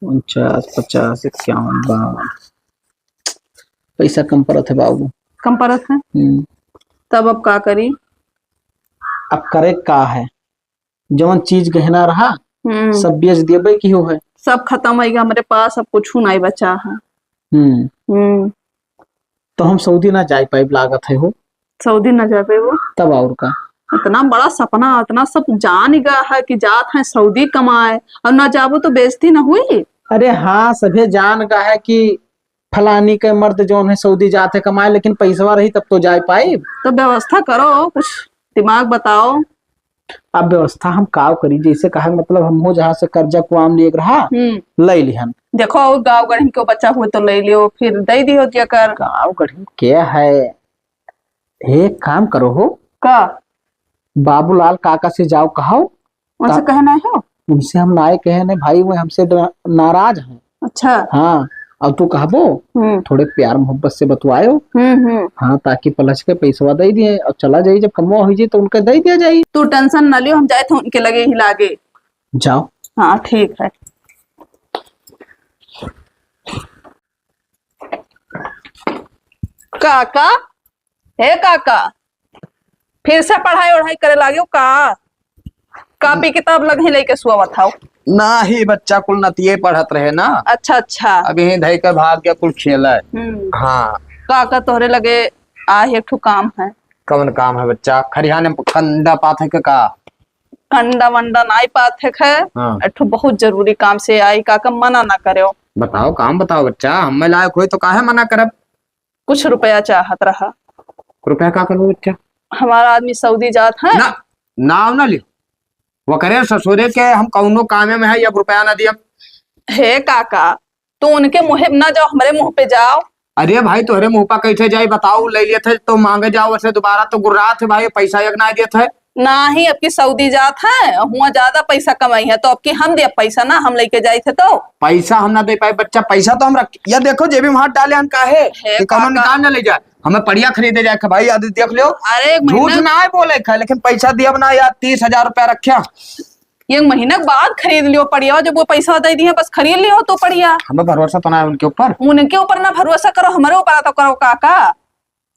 49, 50, 51, 52। पैसा कम परत है बाबू। कम परत है। तब अब का करी? अब करे का है, जवन चीज गहना रहा सब बेच देबे की हो है। सब खत्म हो गया हमारे पास, अब कुछ नहीं बचा है। तो हम सऊदी ना जा पाए लागत है हो। सऊदी ना जा पाए वो तब और का इतना बड़ा सपना, इतना सब जान गया है कि जात है सऊदी कमाए और ना जाबो तो बेइज्जती ना हुई। अरे हाँ, सभे जान गया है कि फलानी के मर्द जो है सऊदी जाते कमाए, लेकिन पैसा रही तब तो जा पाए। तो व्यवस्था करो, कुछ दिमाग बताओ। अब व्यवस्था हम काव करी, जैसे कहा मतलब हम हो जहाँ से कर्जा कुआम लिए रहा ले लिहन। देखो गाँव गढ़ी को बच्चा हुए तो ले लियो, फिर दे दियो जाकर। गाँव गढ़ी क्या है, एक काम करो हो का बाबूलाल काका से जाओ कहो। उनसे कहना है हो? उनसे हम नाए कहे ने भाई वो हमसे नाराज हैं। अच्छा हाँ, अब तू कहबो थोड़े प्यार मोहब्बत से बतवायो। हाँ, ताकि पलच के पैसा दे दिए और चला जाइए, जब कमवा हो जाए तो उनका दे दिया जाए। तू टेंशन न लियो, हम जाए थे उनके लगे ही लागे। जाओ। हाँ ठीक है। काका, हे काका, फिर से पढ़ाई वढ़ाई करे लागे का? कापी किताब लगे लेके सुआवत था ना ही बच्चा कुल नतिये पढ़त रहे ना। अच्छा अच्छा। अभी धई कर भाग गया कुल खेला है। हाँ काका तोहरे लगे आ एक ठो काम है। कौन काम है बच्चा? खरिया ने कंडा पात है का? कंडा वंडा नाई पात है। हाँ। एक ठो बहुत जरूरी काम से आई, काका मना ना करो। बताओ काम बताओ बच्चा, हमें लायक हुई तो काहे मना करब। कुछ रुपया चाहत रहा। रुपया का करो बच्चा? हमारा आदमी सऊदी जात है ना, नाव ना लियो वो करे ससुरे के हम कौनो कामे में है, 1 रुपया ना दिया। हे काका, तू उनके मुंह ना जाओ, हमारे मुंह पे जाओ। अरे भाई तोहरे मुंह पा कैसे जाए बताओ, ले लिए थे तो मांगे जाओ वैसे दोबारा तो गुर्रा थे भाई, पैसा एक ना दिए थे ना ही। अब की सऊदी जात है, हुआ ज्यादा पैसा कमाई है तो अब की हम दिया पैसा ना, हम लेके जाए थे तो पैसा हम ना दे पाए बच्चा। पैसा तो हम रख, ये देखो जेबी में हाथ डाले हम काहे कि कौनो निकाल ना ले जाए, हमें बढ़िया खरीदे जाए भाई। याद देख लो, अरे झूठ ना है बोले खा, लेकिन पैसा दिया ना यार 30,000 रुपया रखा। एक महीने बाद खरीद लियो पड़िया, जब वो पैसा दे दिए बस खरीद लियो तो पड़िया। हमें भरोसा तो ना है उनके ऊपर। उनके ऊपर ना भरोसा करो, हमारे ऊपर तो करो काका।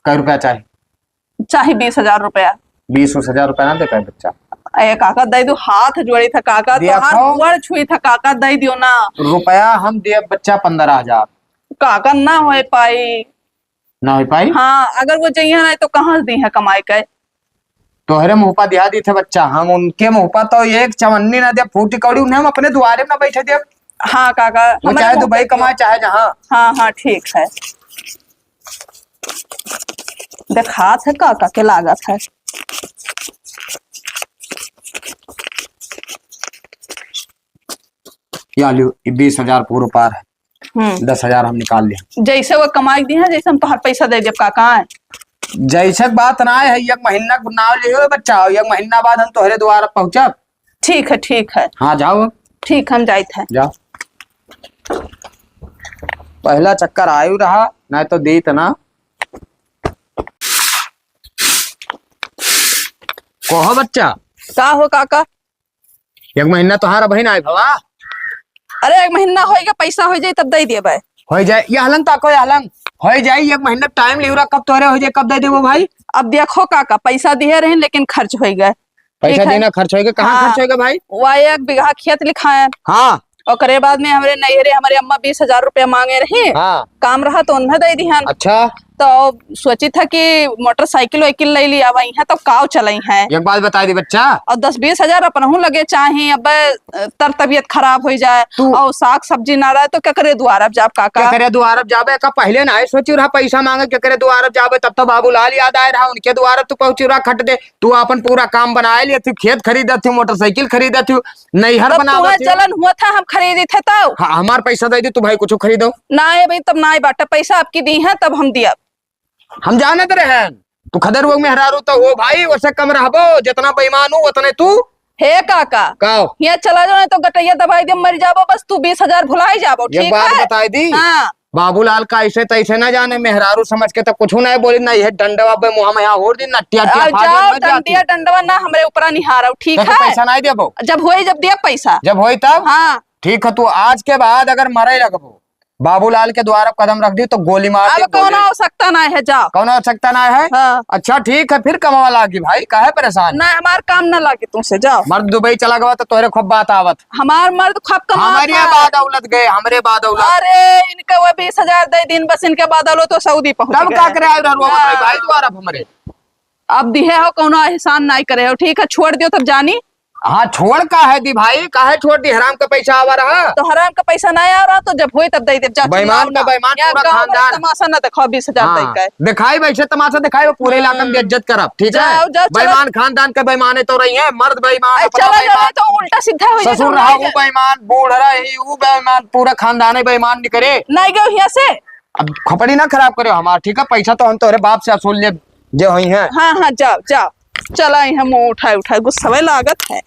कै रुपया चाहे? चाहे 20,000 रुपया। 20,000 रुपया ना दे पाए बच्चा। अरे काका दे दो, हाथ जोड़ी था काका, तो हाथ छुई था काका, दे दियो ना। रुपया हम दिए बच्चा 15,000। काका ना हो पाई। ना हो पाई? हाँ, अगर वो चाहिए ना तो कहाँ दी है कमाई के। तोहरे मुंह पा दिया दी थे बच्चा, हम उनके मुंह पा तो एक चवन्नी ना दे फूटी कौड़ी, उन्हें हम अपने द्वारे में ना बैठे दे। हाँ काका, वो चाहे दुबई कमाए चाहे जहाँ। हाँ हाँ ठीक है। देख हाथ है काका के लागत है। या लियो 20,000 पूरा पार है। 10,000 हम निकाल लिया। जैसे वो कमाई दी है, जैसे हम तो हर पैसा दे जब काका है। जैसे बात ना है, 1 महीना नाव लियो बच्चा, 1 महीना बाद हम तोहरे द्वारा पहुंचब। ठीक है ठीक है। हाँ जाओ। ठीक, हम जाए थे। जाओ। पहला चक्कर आयु रहा ना तो दी ना। कहो बच्चा का हो काका? 1 महीना तुम्हारा बहन आए भवा। अरे 1 महीना होएगा, पैसा हो जाए तब दे दिए भाई। हो जाए ये हलंग ताको हलंग हो जाए, 1 महीना टाइम ले कब तोरे हो जाए, कब दे देवो भाई? अब देखो काका, पैसा दिए रहे लेकिन खर्च हो गए। पैसा देना खर्च होगा, कहाँ खर्च होगा भाई? वह 1 बीघा खेत लिखा है। हाँ। और करे बाद में हमारे नैहरे हमारे अम्मा 20,000 रुपया मांगे रही। हाँ। काम रहा तो उन्हें दे दिया। अच्छा। तो सोची था कि मोटरसाइकिल वाइकिल ले लिया वही है तो काव चलाई है। एक बात बता दी बच्चा, और 10-20,000 अपनहु लगे चाहे, अब तर तबियत खराब हो जाए और साग सब्जी ना रहे तो क्या करे द्वारा जाब काका? क्या करे द्वारा जाबे का? पहले ना सोची रहा पैसा मांगे, क्या करे द्वारा जाबे? तब तो बाबूलाल याद आए रहा, उनके द्वारा तू पहुंची रहा खट दे। तू अपन पूरा काम बनाए लिए थी, खेत खरीदा थी, मोटरसाइकिल खरीदा थी, नैहर बना चलन हुआ था, हम खरीदे थे तब। हाँ, हमार पैसा दे दी तू भाई कुछ खरीदो ना है भाई, तब ना बाटा पैसा आपकी दी है तब हम दिया। हम जाने दे रहे हैं तू खदर वो में हरारू तो हो भाई, वैसे कम रहबो, जितना बेईमान हो उतने तू। हे काका यहाँ चला जाओ, तो गटैया दवाई दे मर जाबो, बस तू 20,000 भुलाई जाबो। ठीक बात है? बताई दी। हाँ। बाबूलाल का ऐसे तैसे ना जाने, मेहरारू समझ के तो कुछ ना बोली ना, ये डंडवा पे मुहा में हो दी नटिया डंडिया डंडवा ना हमारे ऊपर निहारो। ठीक है? पैसा नहीं देबो? जब होए जब दिया पैसा। जब होई तब। हाँ ठीक है, तू आज के बाद अगर मरे लगबो बाबूलाल के द्वारा कदम रख दी तो गोली मार दी। अब कौन हो सकता ना है, जाओ। कौन हो सकता ना है? हाँ। अच्छा ठीक है, फिर कमावा लागी भाई, काहे परेशान? ना हमार काम ना लागे तुमसे, जाओ। मर्द दुबई चला गवा तो तोहरे खूब बात आवत। हमार मर्द खप कमा हमारी बाद दौलत गए, हमरे बाद दौलत। अरे इनका वो 20,000 दे दिन, बस इनके बाद आलो तो सऊदी पहुंच तब गए। का करे आए रहू भाई द्वारा हमरे। अब दिहे हो कोनो एहसान नहीं करे हो, ठीक है छोड़ दियो तब जानी। हाँ छोड़ का है दी भाई, काहे छोड़ दी? हराम का पैसा आवा रहा तो हराम का पैसा नहीं आ रहा तो जब होई तब दे दे, जा। बेईमान का बेईमान पूरा खानदान। तमाशा ना देखो, 20,000 दे हाँ, के दिखाई वैसे तमाशा दिखाई, वो पूरे इलाके में बेइज्जत करब, ठीक है? जाओ, जाओ, चलो। बेईमान खानदान के बेईमाने तो रही है, मर्द बेईमान, अपना चला बेईमान, तो उल्टा सीधा हो ससुर रहा वो बेईमान, बूढ़ रहा ही वो बेईमान, पूरा खानदान बेईमान निकले। नहीं गयो यहाँ से। अब खोपड़ी ना खराब करे हमारा, ठीक है? पैसा तो हम तोरे बाप से असूल ले जो हुई है। हाँ हाँ जाओ जाओ, चला यहाँ मुँह उठाए उठाए, गुस्सा लागत है।